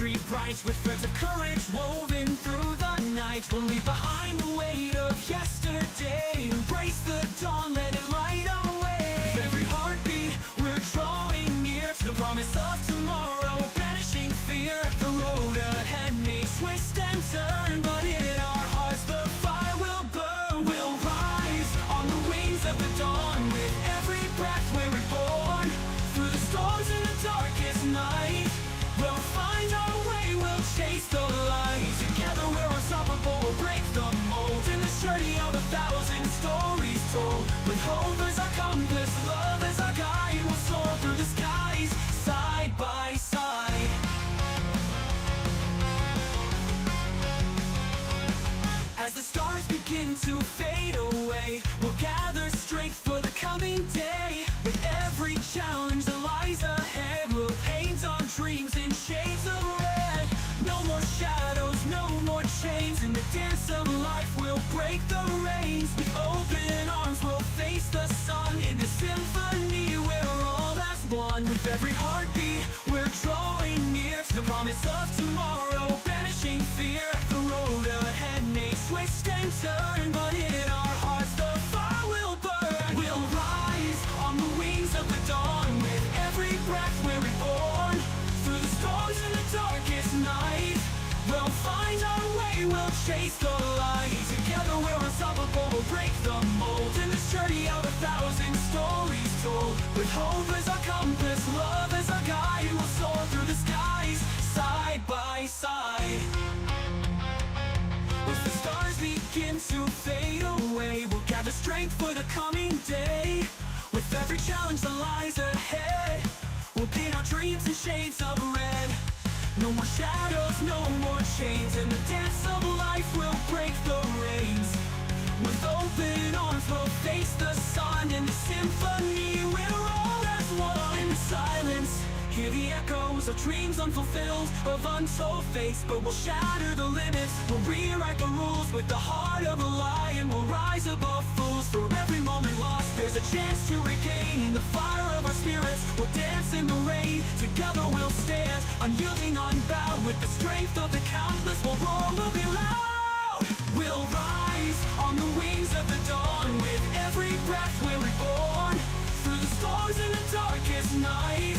victory bright, with threads of courage woven through the night. We'll leave behind the weight of yesterday, embrace the dawn, let it light our way. With every heartbeat, we're drawing near to the promise of tomorrow, banishing fear. The road ahead may twist and turn, but in our hearts the fire will burn. We'll rise on the wings of the dawn, with every breath we're reborn. Through the storms in the darkest night, we'll find our way, we'll chase the light. Together we're unstoppable, we'll break the mold. In this journey of 1,000 stories told, with hope as our compass, love as our guide, we'll soar through the skies, side by side. As the stars begin to fade away, we'll gather strength for the coming day. With every challenge that lies ahead, we'll paint our dreams in shades of red. No more shadows, no more chains. In the dance of life, we'll break the reins. With open arms, we'll face the sun. In the symphony, we're all as one. With every heartbeat, we're drawing near to the promise of tomorrow, banishing fear. The road ahead may twist and turn, but in our hearts the fire will burn. We'll rise on the wings of the dawn, with every breath we're reborn. Through the storms in the darkest night, we'll find our way, we'll chase the light. Together we're unstoppable, we'll break the mold. In this journey of 1,000 stories told, with hope as our compass, love as our guide, we'll soar through the skies, side by side. As the stars begin to fade away, we'll gather strength for the coming day. With every challenge that lies ahead, we'll paint our dreams in shades of red. No more shadows, no more chains. In the dance of life, we'll break the reins. With open arms, we'll face the sun. In the symphony, we're all as one. In the silence, hear the echoes of dreams unfulfilled, of untold fates. But we'll shatter the limits, we'll rewrite the rules. With the heart of a lion, we'll rise above fools. For every moment lost, there's a chance to regain. In the fire of our spirits, we'll dance in the rain. Together we'll stand, unyielding, unbowed. With the strength of the countless, we'll roar, we'll be loud. We'll rise on the wings of the dawn, with every breath we're reborn. Through the storms in the darkest night,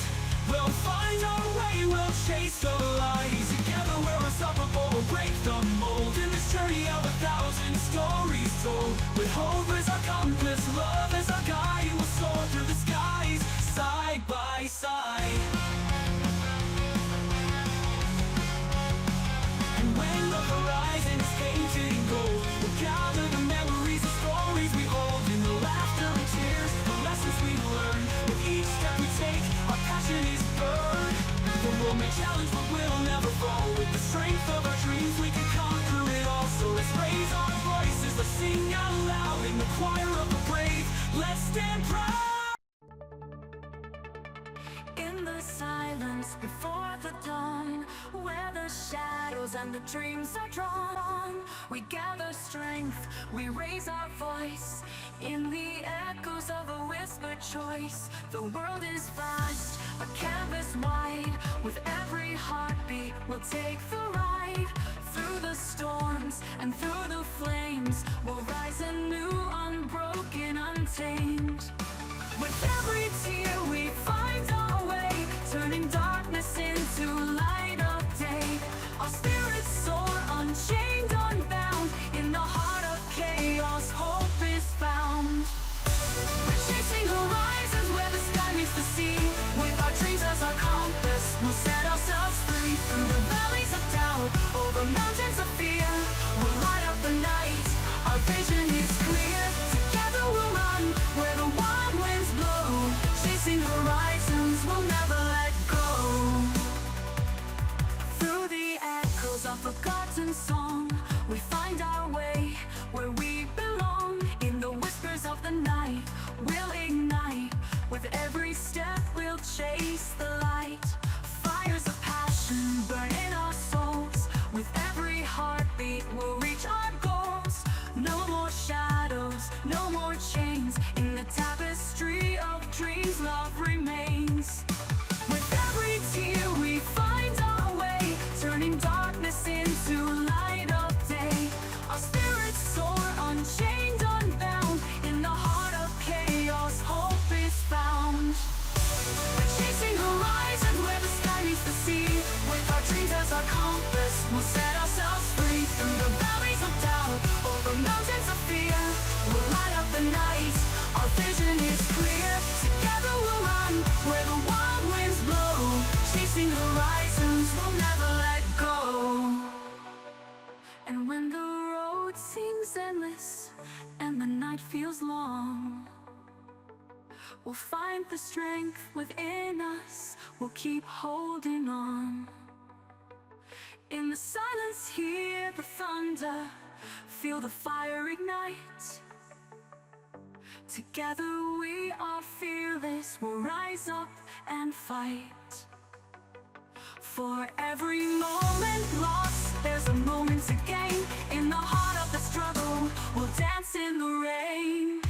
we'll find our way, we'll chase the light. Together we're unstoppable, we'll break the mold. In this journey of 1,000 stories told, with hope as our compass, love as our guide, we'll soar through the skies, side by side. And when the horizon is painted in gold, we'll gather the memories and stories we hold. In the laughter and tears, the lessons we learn. With each step we take, our passion is burned. The world may challenge, but we'll never fall. With the strength of our dreams, we can conquer it all. So let's raise our voices, let's sing out loud. In the choir of the brave, let's stand proud. In the silence before the dawn, where the shadows and the dreams are drawn, we gather strength, we raise our voice. In the echoes of a whispered choice, the world is vast, a canvas wide. With every heartbeat, we'll take the ride. Through the storms and through the flames, we'll rise anew, unbroken, untamed. With every tear we find our way, turning darkness into light of day. Our spirits soar, unchained, unbound. In the heart of chaos, hope is found. We're chasing horizons where the sky meets the sea. With our dreams as our compass, we'll set ourselves free. Through the valleys of doubt, over mountains of fear, we'll light up the night. Our vision is clear. Together we'll run where the wild We'll find the strength within us, we'll keep holding on. In the silence, hear the thunder, feel the fire ignite. Together we are fearless, we'll rise up and fight. For every moment lost, there's a moment to gain. In the heart of the struggle, we'll dance in the rain.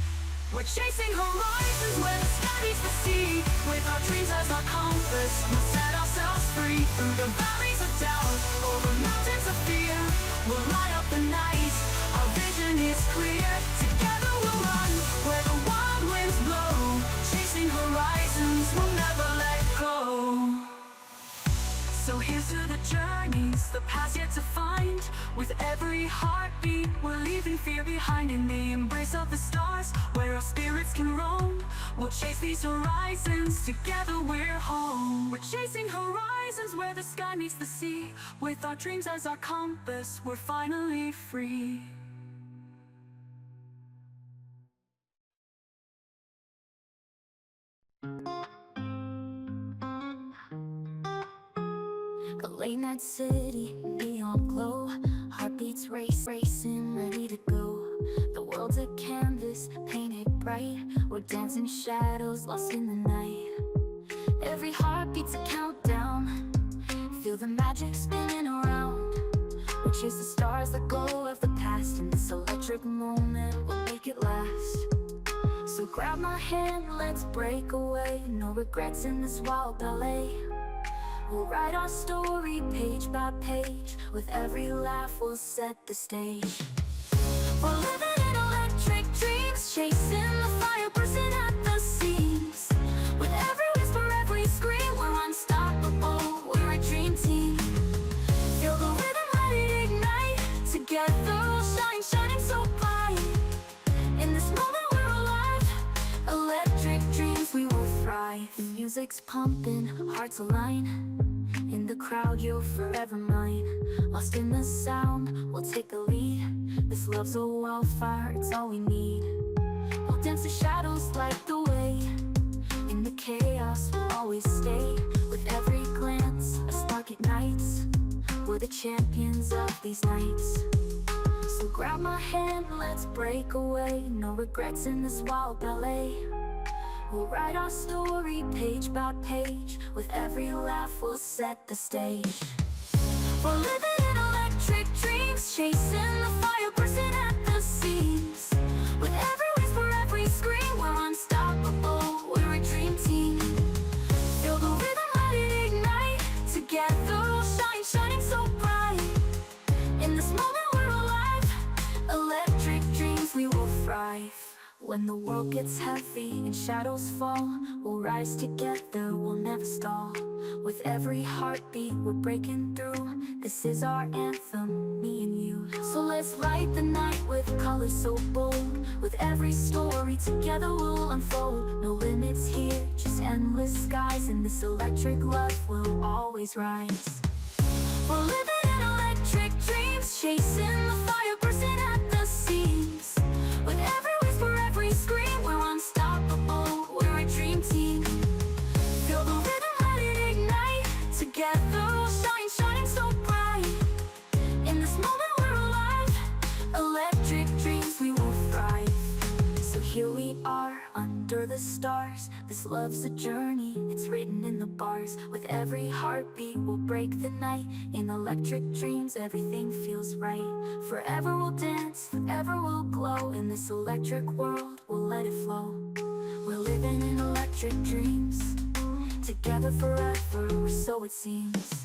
We're chasing horizons where the sky meets the sea. With our dreams as our compass, we'll set ourselves free. Through the valleys of doubt, over mountains of fear, we'll light up the night. Our vision is clear. Together we'll run where the wild winds blow. Chasing horizons, we'll never let go. So here's to the journeys, the paths yet to find. With every heartbeat, we're leaving fear behind. In the embrace of the stars, where our spirits can roam, we'll chase these horizons, together we're home. We're chasing horizons where the sky meets the sea. With our dreams as our compass, we're finally free. A late night city, neon glow, heartbeats racing, ready to go. The world's a canvas, painted bright. We're dancing shadows, lost in the night. Every heartbeat's a countdown, feel the magic spinning around. We chase the stars, the glow of the past. In this electric moment, we'll make it last. So grab my hand, let's break away. No regrets in this wild ballet. We'll write our story page by page. With every laugh we'll set the stage. We're living in electric dreams, chasing the fire, bursting at the seams. With every whisper, every scream, we're unstoppable, we're a dream team. Feel the rhythm, let it ignite. Together we'll shine, shining so bright. In this moment we're alive, electric dreams, we will thrive. The music's pumping, hearts align. In the crowd, you're forever mine. Lost in the sound, we'll take the lead. This love's a wildfire, it's all we need. We'll dance the shadows, light the way. In the chaos, we'll always stay. With every glance, a spark ignites. We're the champions of these nights. So grab my hand, let's break away. No regrets in this wild ballet. We'll write our story page by page. With every laugh we'll set the stage. We're living in electric dreams, chasing the fire, bursting at the seams. With every whisper, every scream, we're unstoppable, we're a dream team. Feel the rhythm, let it ignite. Together we'll shine, shining so bright. In this moment we're alive, electric dreams, we will thrive. When the world gets heavy and shadows fall, we'll rise together, we'll never stall. With every heartbeat we're breaking through. This is our anthem, me and you. So let's light the night with colors so bold. With every story together we'll unfold. No limits here, just endless skies. And this electric love will always rise. We're living in electric dreams, chasing the fire, bursting at the seams. With every whisper, every scream, we're unstoppable, we're a dream team. Feel the rhythm, let it ignite. Together we'll shine, shining so bright. In this moment we're alive, electric dreams, we will thrive. So here we are, under the stars. This love's a journey, it's written in the bars. With every heartbeat we'll break the night. In electric dreams everything feels right. Forever we'll dance, forever we'll glow. In this electric world we'll let it flow. We're living in electric dreams, together forever, so it seems.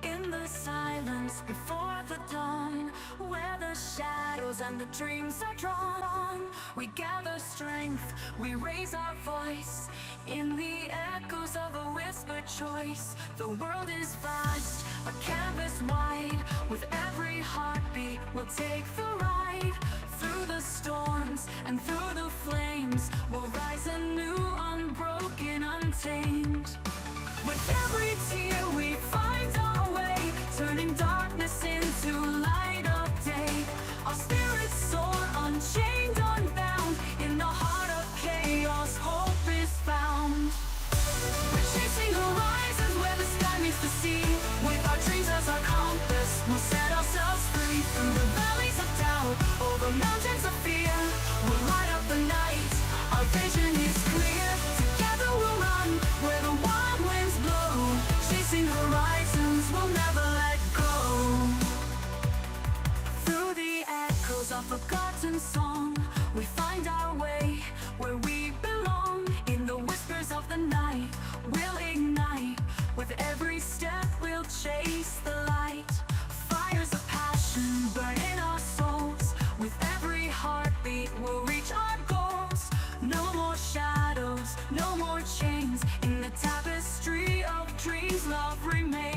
In the silence before the dawn, where the shadows and the dreams are drawn, we gather strength, we raise our voice. In the echoes of a whispered choice, the world is vast, a canvas wide. With every heartbeat, we'll take the ride. Through the storms and through the flames, we'll rise anew, unbroken, untamed. With every tear we find our way, turning darkness into light of day. Our spirits soar, unchained, unbound. In the heart of chaos, hope is found. We're chasing horizons where the sky meets the sea. With our dreams as our compass, we'll set ourselves free. Through the valleys of doubt, over mountains of fear, we'll light up the night. Our vision is clear. Together we'll run where the wild winds blow. Chasing horizons, we'll never let go. Through the echoes of forgotten song, we find our way where we belong. In the whispers of the night, we'll ignite. With every step, we'll chase the light. Fires of passion burn in our souls. With every heartbeat, we'll reach our goals. No more shadows, no more chains. In the tapestry of dreams, love remains.